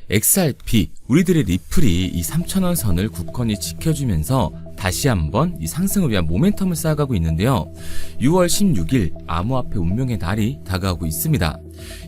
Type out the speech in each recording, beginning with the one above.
XRP, 우리들의 리플이 이 3,000원 선을 굳건히 지켜주면서 다시 한번 이 상승을 위한 모멘텀을 쌓아가고 있는데요. 6월 16일 암호화폐 운명의 날이 다가오고 있습니다.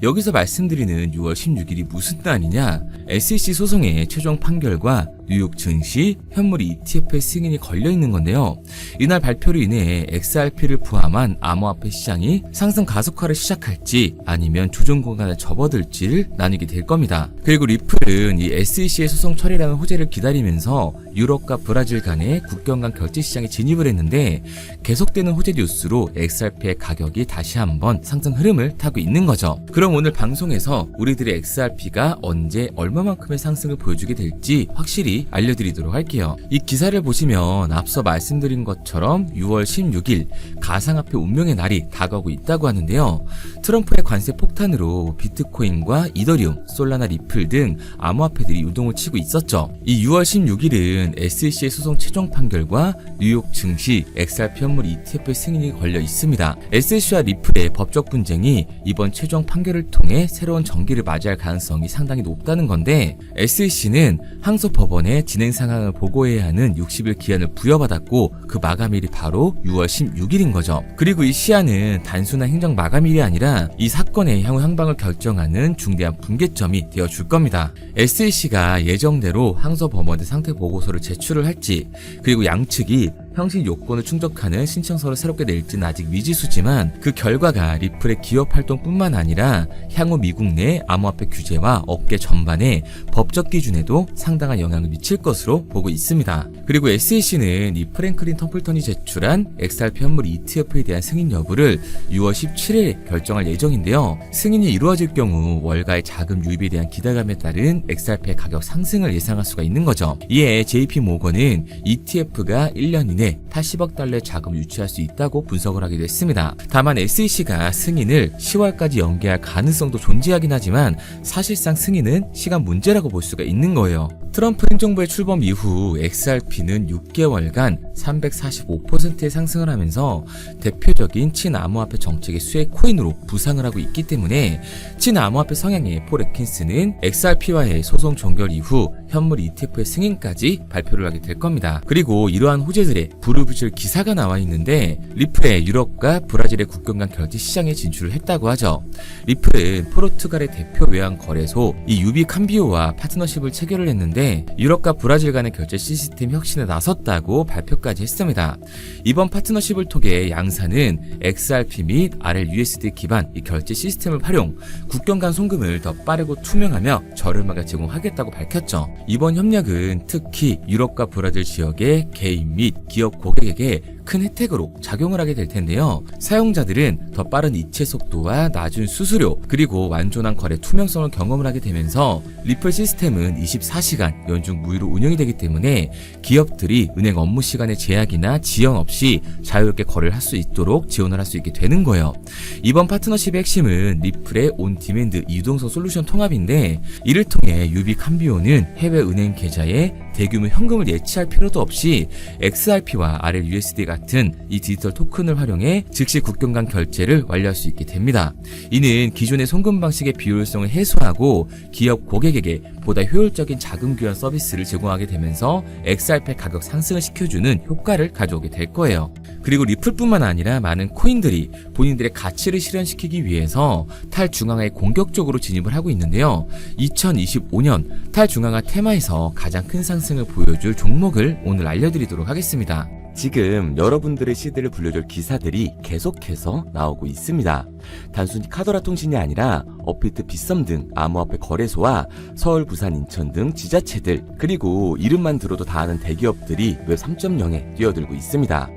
여기서 말씀드리는 6월 16일이 무슨 날이냐? SEC 소송의 최종 판결과 뉴욕 증시 현물 ETF의 승인이 걸려있는 건데요. 이날 발표로 인해 XRP를 포함한 암호화폐 시장이 상승 가속화를 시작할지 아니면 조정 공간에 접어들지를 나뉘게 될 겁니다. 그리고 리플은 이 SEC의 소송 처리라는 호재를 기다리면서 유럽과 브라질 간의 국경 간 결제 시장에 진입을 했는데 계속되는 호재 뉴스로 XRP의 가격이 다시 한번 상승 흐름을 타고 있는 거죠. 그럼 오늘 방송에서 우리들의 XRP가 언제 얼마만큼의 상승을 보여주게 될지 확실히 알려드리도록 할게요. 이 기사를 보시면 앞서 말씀드린 것처럼 6월 16일 가상화폐 운명의 날이 다가오고 있다고 하는데요. 트럼프의 관세 폭탄으로 비트코인과 이더리움, 솔라나, 리플 등 암호화폐들이 유동을 치고 있었죠. 이 6월 16일은 SEC의 소송 최종 판결과 뉴욕 증시 XRP 현물 ETF 승인이 걸려 있습니다. SEC와 리플의 법적 분쟁이 이번 최종 판결을 통해 새로운 전기를 맞이할 가능성이 상당히 높다는 건데, SEC는 항소법원에 진행 상황을 보고해야 하는 60일 기한을 부여받았고 그 마감일이 바로 6월 16일인 거죠. 그리고 이 시한은 단순한 행정 마감일이 아니라 이 사건의 향후 향방을 결정하는 중대한 분계점이 되어줄 겁니다. SEC가 예정대로 항소법원에 상태 보고서를 제출을 할지, 그리고 양측이 형식 요건을 충족하는 신청서를 새롭게 낼지는 아직 미지수지만 그 결과가 리플의 기업 활동뿐만 아니라 향후 미국 내 암호화폐 규제와 업계 전반의 법적 기준에도 상당한 영향을 미칠 것으로 보고 있습니다. 그리고 SEC는 이 프랭클린 텀플턴이 제출한 XRP 현물 ETF에 대한 승인 여부를 6월 17일 결정할 예정인데요. 승인이 이루어질 경우 월가의 자금 유입에 대한 기대감에 따른 XRP의 가격 상승을 예상할 수가 있는 거죠. 이에 JP 모건은 ETF가 1년 이내 80억 달러의 자금을 유치할 수 있다고 분석을 하기도 했습니다. 다만 SEC가 승인을 10월까지 연기할 가능성도 존재하긴 하지만 사실상 승인은 시간 문제라고 볼 수가 있는 거예요. 트럼프 행정부의 출범 이후 XRP는 6개월간 345%의 상승을 하면서 대표적인 친암호화폐 정책의 수혜 코인으로 부상을 하고 있기 때문에 친암호화폐 성향의 폴 애킨스는 XRP와의 소송 종결 이후 현물 ETF의 승인까지 발표를 하게 될 겁니다. 그리고 이러한 호재들의 부르부실 기사가 나와 있는데, 리플의 유럽과 브라질의 국경 간 결제 시장에 진출을 했다고 하죠. 리플은 포르투갈의 대표 외환 거래소 이 유비캄비오와 파트너십을 체결을 했는데 유럽과 브라질 간의 결제 시스템 혁신에 나섰다고 발표까지 했습니다. 이번 파트너십을 통해 양사는 XRP 및 RLUSD 기반 이 결제 시스템을 활용, 국경 간 송금을 더 빠르고 투명하며 저렴하게 제공하겠다고 밝혔죠. 이번 협력은 특히 유럽과 브라질 지역의 개인 및 기업 고객에게 큰 혜택으로 작용을 하게 될 텐데요. 사용자들은 더 빠른 이체 속도와 낮은 수수료, 그리고 완전한 거래 투명성을 경험을 하게 되면서 리플 시스템은 24시간 연중 무휴로 운영이 되기 때문에 기업들이 은행 업무 시간의 제약이나 지연 없이 자유롭게 거래를 할 수 있도록 지원을 할 수 있게 되는 거예요. 이번 파트너십의 핵심은 리플의 온디맨드 이동성 솔루션 통합인데, 이를 통해 유비캄비오는 해외 은행 계좌에 대규모 현금을 예치할 필요도 없이 XRP와 RLUSD 같은 이 디지털 토큰을 활용해 즉시 국경 간 결제를 완료할 수 있게 됩니다. 이는 기존의 송금 방식의 비효율성을 해소하고 기업 고객에게 보다 효율적인 자금 교환 서비스를 제공하게 되면서 XRP 가격 상승을 시켜주는 효과를 가져오게 될 거예요. 그리고 리플뿐만 아니라 많은 코인들이 본인들의 가치를 실현시키기 위해서 탈중앙화에 공격적으로 진입을 하고 있는데요. 2025년 탈중앙화 테마에서 가장 큰 상승을 보여줄 종목을 오늘 알려드리도록 하겠습니다. 지금 여러분들의 시대를 불려줄 기사들이 계속해서 나오고 있습니다. 단순히 카더라 통신이 아니라 업비트, 빗썸 등 암호화폐 거래소와 서울, 부산, 인천 등 지자체들, 그리고 이름만 들어도 다 아는 대기업들이 웹 3.0에 뛰어들고 있습니다.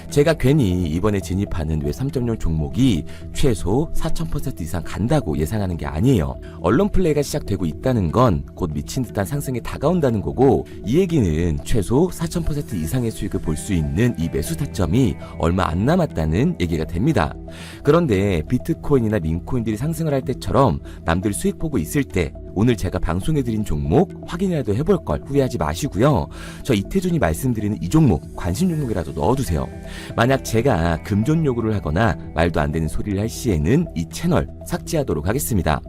제가 괜히 이번에 진입하는 웹 3.0 종목이 최소 4000% 이상 간다고 예상하는 게 아니에요. 언론 플레이가 시작되고 있다는 건 곧 미친 듯한 상승이 다가온다는 거고, 이 얘기는 최소 4000% 이상의 수익을 볼 수 있는 이 매수 타점이 얼마 안 남았다는 얘기가 됩니다. 그런데 비트코인이나 링코인들이 상승을 할 때처럼 남들 수익 보고 있을 때 오늘 제가 방송해드린 종목 확인이라도 해볼 걸 후회하지 마시고요. 저 이태준이 말씀드리는 이 종목 관심 종목이라도 넣어두세요. 만약 제가 금전 요구를 하거나 말도 안 되는 소리를 할 시에는 이 채널 삭제하도록 하겠습니다.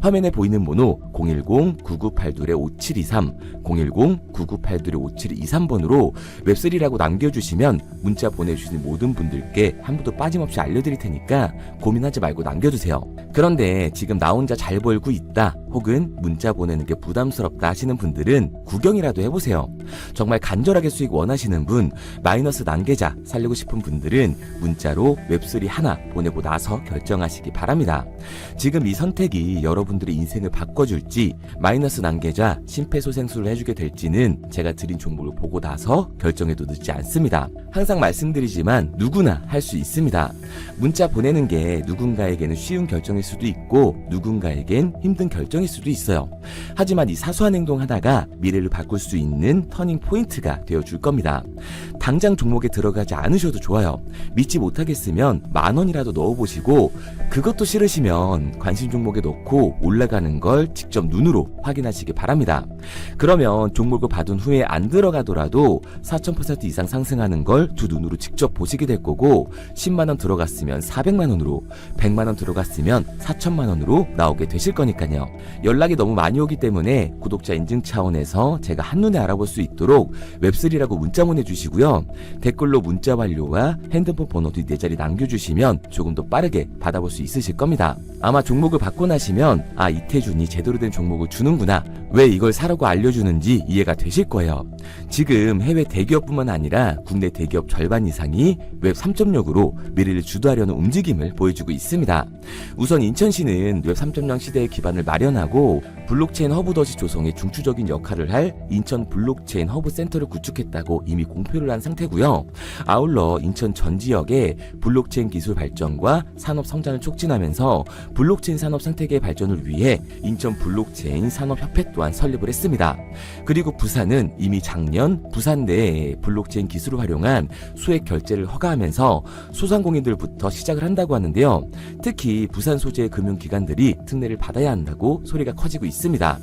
화면에 보이는 번호 010-9982-5723 010-9982-5723번으로 웹3라고 남겨주시면 문자 보내주신 모든 분들께 한 분도 빠짐없이 알려드릴 테니까 고민하지 말고 남겨주세요. 그런데 지금 나 혼자 잘 벌고 있다 혹은 문자 보내는 게 부담스럽다 하시는 분들은 구경이라도 해보세요. 정말 간절하게 수익 원하시는 분, 마이너스 난계자 살리고 싶은 분들은 문자로 웹3 하나 보내고 나서 결정하시기 바랍니다. 지금 이 선택이 여러분들의 인생을 바꿔줄지 마이너스 난계자 심폐소생술을 해주게 될지는 제가 드린 종목을 보고 나서 결정해도 늦지 않습니다. 항상 말씀드리지만 누구나 할 수 있습니다. 문자 보내는 게 누군가에게는 쉬운 결정일 수도 있고 누군가에겐 힘든 결정일 수도 있어요. 하지만 이 사소한 행동 하나가 미래를 바꿀 수 있는 터닝 포인트가 되어줄 겁니다. 당장 종목에 들어가지 않으셔도 좋아요. 믿지 못하겠으면 10,000원이라도 넣어보시고 그것도 싫으시면 관심 종목에 넣고 올라가는 걸 직접 눈으로 확인하시기 바랍니다. 그러면 종목을 받은 후에 안 들어가더라도 4,000% 이상 상승하는 걸 두 눈으로 직접 보시게 될 거고 10만원 들어갔으면 400만원으로 100만원 들어갔으면 4천만원으로 나오게 되실 거니까요. 연락이 너무 많이 오기 때문에 구독자 인증 차원에서 제가 한눈에 알아볼 수 있도록 웹3라고 문자 보내주시고요. 댓글로 문자 완료와 핸드폰 번호 뒤 4자리 남겨주시면 조금 더 빠르게 받아볼 수 있으실 겁니다. 아마 종목을 받고 나시면 아 이태준이 제대로 된 종목을 주는구나 왜 이걸 사라고 알려주는지 이해가 되실 거예요. 지금 해외 대기업뿐만 아니라 국내 대기업 절반 이상이 웹 3.0으로 미래를 주도하려는 움직임을 보여주고 있습니다. 우선 인천시는 웹 3.0 시대의 기반을 마련하고 블록체인 허브 덫이 조성에 중추적인 역할을 할 인천 블록체인 허브 센터를 구축했다고 이미 공표를 한 상태고요. 아울러 인천 전 지역의 블록체인 기술 발전과 산업 성장을 촉진하면서 블록체인 산업 생태계의 발전을 위해 인천 블록체인 산업협회 또한 설립을 했습니다. 그리고 부산은 이미 작년 부산 내에 블록체인 기술을 활용한 수액 결제를 허가하면서 소상공인들부터 시작을 한다고 하는데요. 특히 부산 소재의 금융기관들이 특례를 받아야 한다고 소리가 커지고 있습니다.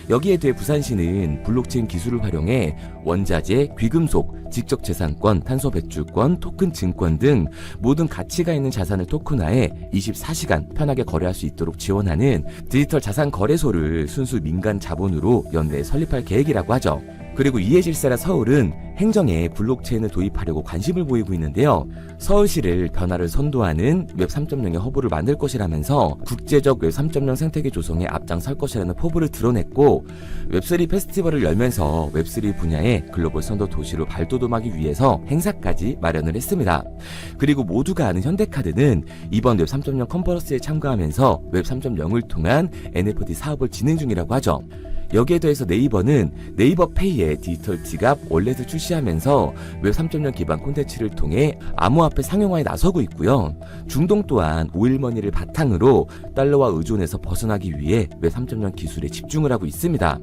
여기에 대해 부산시는 블록체인 기술을 활용해 원자재, 귀금속, 지적재산권, 탄소배출권, 토큰 증권 등 모든 가치가 있는 자산을 토큰화해 24시간 편하게 거래할 수 있도록 지원하는 디지털 자산 거래소를 순수 민간 자본으로 연내에 설립할 계획이라고 하죠. 그리고 이해 질세라 서울은 행정에 블록체인을 도입하려고 관심을 보이고 있는데요. 서울시를 변화를 선도하는 웹 3.0의 허브를 만들 것이라면서 국제적 웹 3.0 생태계 조성에 앞장설 것이라는 포부를 드러냈고 웹3 페스티벌을 열면서 웹3 분야의 글로벌 선도 도시로 발돋움하기 위해서 행사까지 마련을 했습니다. 그리고 모두가 아는 현대카드는 이번 웹 3.0 컨퍼런스에 참가하면서 웹 3.0을 통한 NFT 사업을 진행 중이라고 하죠. 여기에 더해서 네이버는 네이버 페이의 디지털 지갑 월렛을 출시하면서 웹 3.0 기반 콘텐츠를 통해 암호화폐 상용화에 나서고 있고요. 중동 또한 오일머니를 바탕으로 달러와 의존에서 벗어나기 위해 웹 3.0 기술에 집중을 하고 있습니다.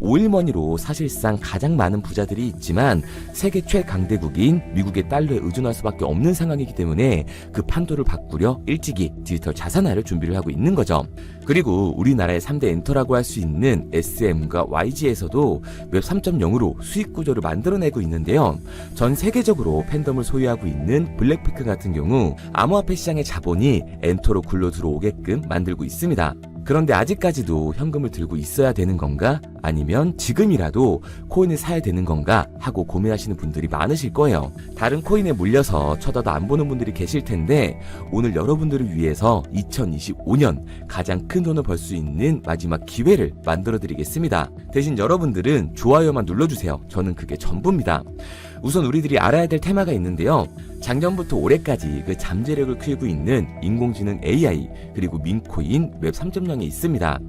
오일머니로 사실상 가장 많은 부자들이 있지만 세계 최강대국인 미국의 달러에 의존할 수밖에 없는 상황이기 때문에 그 판도를 바꾸려 일찍이 디지털 자산화를 준비를 하고 있는 거죠. 그리고 우리나라의 3대 엔터라고 할 수 있는 SM과 YG에서도 웹 3.0으로 수익 구조를 만들어내고 있는데요. 전 세계적으로 팬덤을 소유하고 있는 블랙핑크 같은 경우 암호화폐 시장의 자본이 엔터로 굴러 들어오게끔 만들고 있습니다. 그런데 아직까지도 현금을 들고 있어야 되는 건가? 아니면 지금이라도 코인을 사야 되는 건가? 하고 고민하시는 분들이 많으실 거예요. 다른 코인에 물려서 쳐다도 안 보는 분들이 계실 텐데 오늘 여러분들을 위해서 2025년 가장 큰 돈을 벌 수 있는 마지막 기회를 만들어 드리겠습니다. 대신 여러분들은 좋아요만 눌러주세요. 저는 그게 전부입니다. 우선 우리들이 알아야 될 테마가 있는데요. 작년부터 올해까지 그 잠재력을 키우고 있는 인공지능 AI 그리고 민코인 웹 3.0이 있습니다.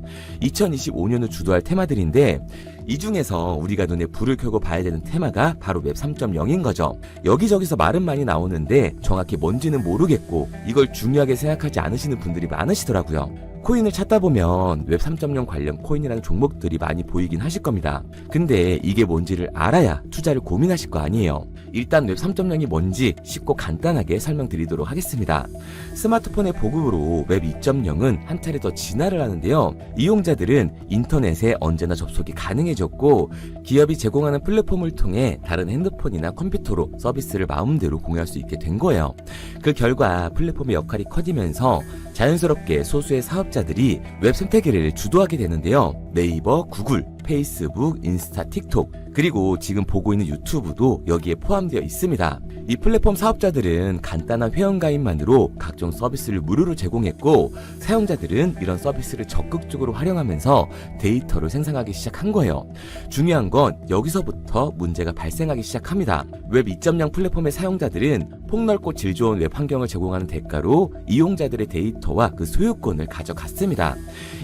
2025년을 주도할 테마들인데 이 중에서 우리가 눈에 불을 켜고 봐야 되는 테마가 바로 웹 3.0인 거죠. 여기저기서 말은 많이 나오는데 정확히 뭔지는 모르겠고 이걸 중요하게 생각하지 않으시는 분들이 많으시더라고요. 코인을 찾다 보면 웹 3.0 관련 코인이라는 종목들이 많이 보이긴 하실 겁니다. 근데 이게 뭔지를 알아야 투자를 고민하실 거 아니에요. 일단 웹 3.0이 뭔지 쉽고 간단하게 설명드리도록 하겠습니다. 스마트폰의 보급으로 웹 2.0은 한 차례 더 진화를 하는데요. 이용자들은 인터넷에 언제나 접속이 가능해졌고 기업이 제공하는 플랫폼을 통해 다른 핸드폰이나 컴퓨터로 서비스를 마음대로 공유할 수 있게 된 거예요. 그 결과 플랫폼의 역할이 커지면서 자연스럽게 소수의 사업자들이 웹 생태계를 주도하게 되는데요. 네이버, 구글, 페이스북, 인스타, 틱톡, 그리고 지금 보고 있는 유튜브도 여기에 포함되어 있습니다. 이 플랫폼 사업자들은 간단한 회원가입만으로 각종 서비스를 무료로 제공했고 사용자들은 이런 서비스를 적극적으로 활용하면서 데이터를 생성하기 시작한 거예요. 중요한 건 여기서부터 문제가 발생하기 시작합니다. 웹 2.0 플랫폼의 사용자들은 폭넓고 질 좋은 웹 환경을 제공하는 대가로 이용자들의 데이터와 그 소유권을 가져갔습니다.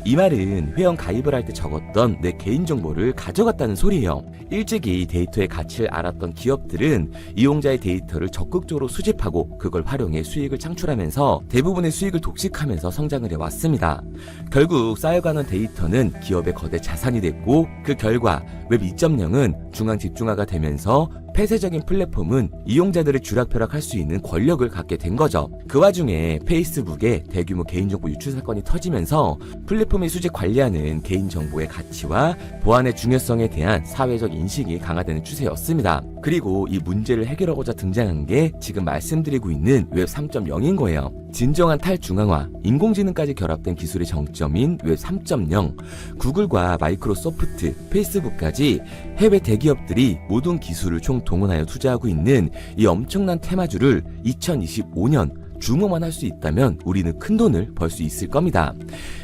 이 말은 회원 가입을 할 때 적었던 내 개인정보를 가져갔다는 소리예요. 일찍이 데이터의 가치를 알았던 기업들은 이용자의 데이터를 적극적으로 수집하고 그걸 활용해 수익을 창출하면서 대부분의 수익을 독식하면서 성장을 해왔습니다. 결국 쌓여가는 데이터는 기업의 거대 자산이 됐고 그 결과 웹 2.0은 중앙 집중화가 되면서 폐쇄적인 플랫폼은 이용자들의 쥐락펴락할 수 있는 권력을 갖게 된 거죠. 그 와중에 페이스북에 대규모 개인정보 유출 사건이 터지면서 플랫폼의 수집 관리하는 개인정보의 가치와 보안의 중요성에 대한 사회적 인식이 강화되는 추세였습니다. 그리고 이 문제를 해결하고자 등장한 게 지금 말씀드리고 있는 웹 3.0인 거예요. 진정한 탈중앙화, 인공지능까지 결합된 기술의 정점인 웹 3.0, 구글과 마이크로소프트, 페이스북까지 해외 대기업들이 모든 기술을 총동원하여 투자하고 있는 이 엄청난 테마주를 2025년 주목만 할 수 있다면 우리는 큰 돈을 벌 수 있을 겁니다.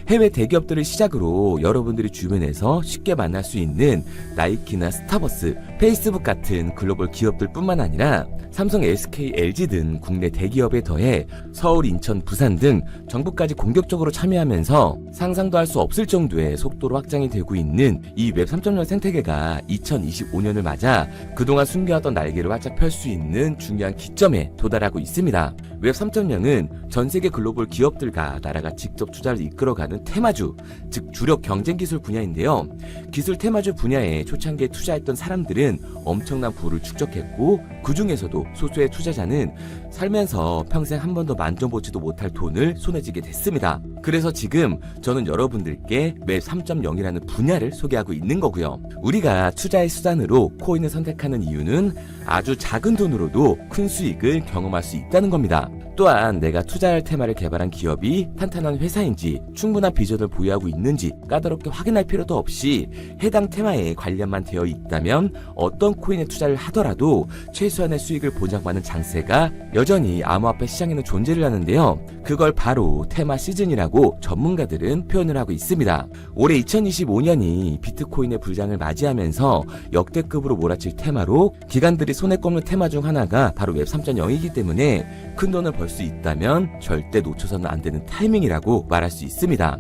해외 대기업들을 시작으로 여러분들이 주변에서 쉽게 만날 수 있는 나이키나 스타버스, 페이스북 같은 글로벌 기업들 뿐만 아니라 삼성, SK, LG 등 국내 대기업에 더해 서울, 인천, 부산 등 정부까지 공격적으로 참여하면서 상상도 할 수 없을 정도의 속도로 확장이 되고 있는 이 웹 3.0 생태계가 2025년을 맞아 그동안 숨겨왔던 날개를 활짝 펼 수 있는 중요한 기점에 도달하고 있습니다. 웹 3.0은 전 세계 글로벌 기업들과 나라가 직접 투자를 이끌어가는 테마주, 즉 주력 경쟁 기술 분야인데요. 기술 테마주 분야에 초창기에 투자했던 사람들은 엄청난 부를 축적했고 그 중에서도 소수의 투자자는 살면서 평생 한 번도 만져보지도 못할 돈을 손에 쥐게 됐습니다. 그래서 지금 저는 여러분들께 웹 3.0이라는 분야를 소개하고 있는 거고요. 우리가 투자의 수단으로 코인을 선택하는 이유는 아주 작은 돈으로도 큰 수익을 경험할 수 있다는 겁니다. 또한 내가 투자할 테마를 개발한 기업이 탄탄한 회사인지 충분한 비전을 보유하고 있는지 까다롭게 확인할 필요도 없이 해당 테마에 관련만 되어 있다면 어떤 코인에 투자를 하더라도 최소한의 수익을 보장받는 장세가 여전히 암호화폐 시장에는 존재를 하는데요. 그걸 바로 테마 시즌이라고 전문가들은 표현을 하고 있습니다. 올해 2025년이 비트코인의 불장을 맞이하면서 역대급으로 몰아칠 테마로 기관들이 손에 꼽는 테마 중 하나가 바로 웹 3.0이기 때문에 큰 돈을 벌 수 있다면 절대 놓쳐서는 안 되는 타이밍이라고 말할 수 있습니다.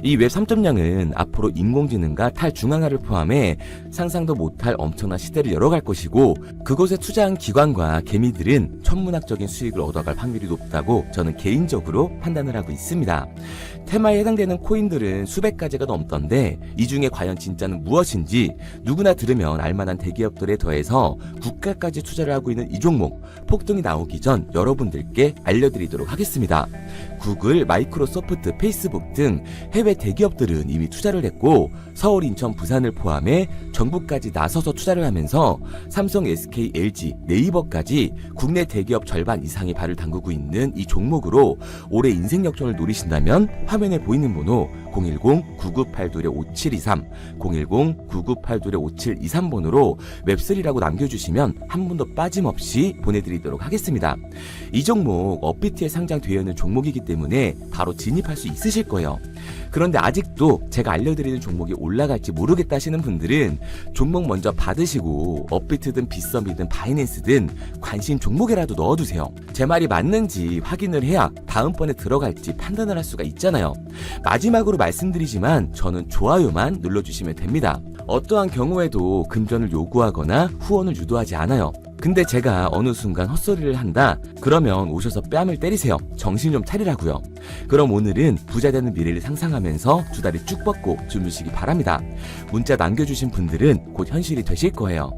이 웹 3.0은 앞으로 인공지능과 탈중앙화를 포함해 상상도 못할 엄청난 시대를 열어갈 것이고 그곳에 투자한 기관과 개미들은 천문학적인 수익을 얻어갈 확률이 높다고 저는 개인적으로 판단을 하고 있습니다. 테마에 해당되는 코인들은 수백 가지가 넘던데 이 중에 과연 진짜는 무엇인지 누구나 들으면 알만한 대기업들에 더해서 국가까지 투자를 하고 있는 이 종목 폭등이 나오기 전 여러분들께 알려드리도록 하겠습니다. 구글, 마이크로소프트, 페이스북 등 해외 대기업들은 이미 투자를 했고 서울, 인천, 부산을 포함해 정부까지 나서서 투자를 하면서 삼성, SK, LG, 네이버까지 국내 대기업 절반 이상이 발을 담그고 있는 이 종목으로 올해 인생 역전을 노리신다면 화면에 보이는 번호 010-9982-5723, 010-9982-5723번으로 웹3라고 남겨주시면 한 분도 빠짐없이 보내드리도록 하겠습니다. 이 종목 업비트에 상장되어 있는 종목이기 때문에 바로 진입할 수 있으실 거예요. 그런데 아직도 제가 알려드리는 종목이 올라갈지 모르겠다 하시는 분들은 종목 먼저 받으시고 업비트든 빗썸이든 바이낸스든 관심 종목에라도 넣어두세요. 제 말이 맞는지 확인을 해야 다음번에 들어갈지 판단을 할 수가 있잖아요. 마지막으로 말씀드리지만 저는 좋아요만 눌러주시면 됩니다. 어떠한 경우에도 금전을 요구하거나 후원을 유도하지 않아요. 근데 제가 어느 순간 헛소리를 한다? 그러면 오셔서 뺨을 때리세요. 정신 좀 차리라고요. 그럼 오늘은 부자 되는 미래를 상상하면서 두 다리 쭉 뻗고 주무시기 바랍니다. 문자 남겨주신 분들은 곧 현실이 되실 거예요.